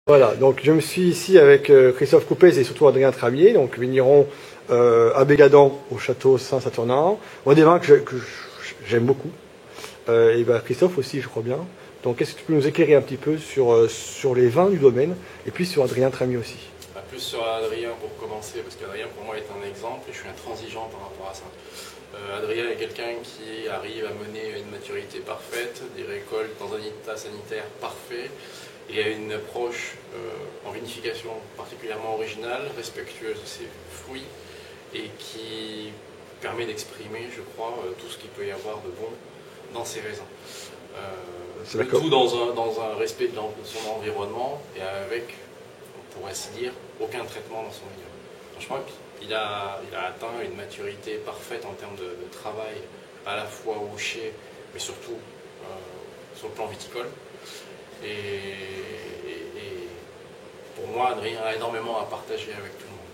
Voilà, donc je me suis ici avec Christophe Coupez et surtout Adrien Tramier, donc vigneron à Bégadan au château Saint-Saturnin. On a des vins que j'aime beaucoup. Et ben Christophe aussi, je crois bien. Donc est-ce que tu peux nous éclairer un petit peu sur les vins du domaine et puis sur Adrien Tramier aussi? Plus sur Adrien pour commencer, parce qu'Adrien pour moi est un exemple et je suis intransigeant par rapport à ça. Adrien est quelqu'un qui arrive à mener une maturité parfaite, des récoltes dans un état sanitaire parfait et a une approche en vinification particulièrement originale, respectueuse de ses fruits et qui permet d'exprimer, je crois, tout ce qu'il peut y avoir de bon dans ses raisins. Le tout dans un respect de son environnement et avec, on pourrait se dire, aucun traitement dans son milieu. Franchement, il a atteint une maturité parfaite en termes de travail, à la fois au chai, mais surtout sur le plan viticole. Et pour moi, Adrien a énormément à partager avec tout le monde.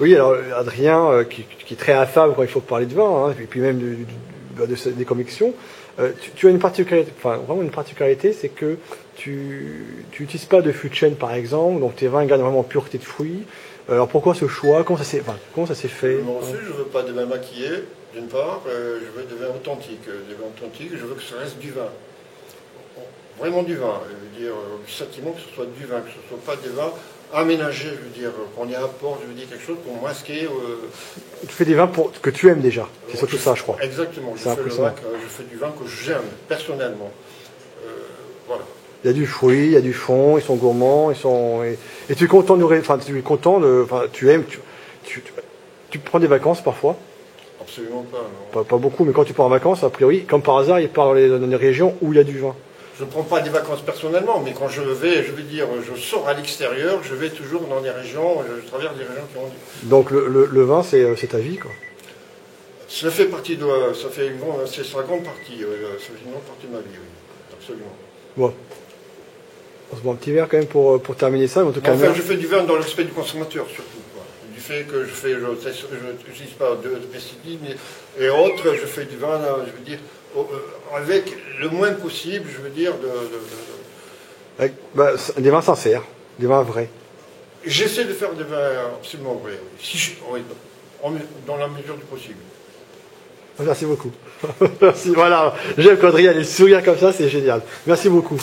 Oui, alors Adrien, qui est très affable quand il faut parler de vin, hein, et puis même des convictions, tu as une particularité, enfin vraiment une particularité, c'est que tu n'utilises pas de fût de chêne par exemple, donc tes vins gardent vraiment pureté de fruits. Alors pourquoi ce choix? Comment ça s'est fait? Moi aussi, je ne veux pas de vin maquillé, d'une part, je veux des vins authentiques. Des vins authentiques, je veux que ça reste du vin. Vraiment du vin. Je veux dire, sentiment que ce soit du vin, que ce ne soit pas des vins aménagés, je veux dire, qu'on y apporte, je veux dire, quelque chose pour masquer. Tu fais des vins que tu aimes déjà, c'est surtout ça, je crois. Exactement, je fais du vin que j'aime, personnellement. Voilà. Il y a du fruit, il y a du fond, ils sont gourmands, et tu es content tu aimes, tu prends des vacances parfois? Absolument pas, non. Pas beaucoup, mais quand tu pars en vacances, a priori, comme par hasard, il part dans les régions où il y a du vin. Je ne prends pas des vacances personnellement, mais quand je veux dire, je sors à l'extérieur, je vais toujours dans des régions, je traverse des régions qui ont du. Donc le vin, c'est ta vie, quoi. Ça fait partie de, c'est sa grande partie, ça fait une grande partie de ma vie, oui, absolument. Bon. On se boit un petit verre quand même pour terminer ça. Mais en tout cas, enfin, je fais du vin dans le respect du consommateur surtout. Quoi. Du fait que je n'utilise pas de pesticides et autres, je fais du vin, je veux dire, avec le moins possible, je veux dire, des vins sincères, des vins vrais. J'essaie de faire des vins absolument vrais, dans la mesure du possible. Merci beaucoup. Merci, voilà, j'aime qu'Adrien ait le sourire comme ça, c'est génial. Merci beaucoup.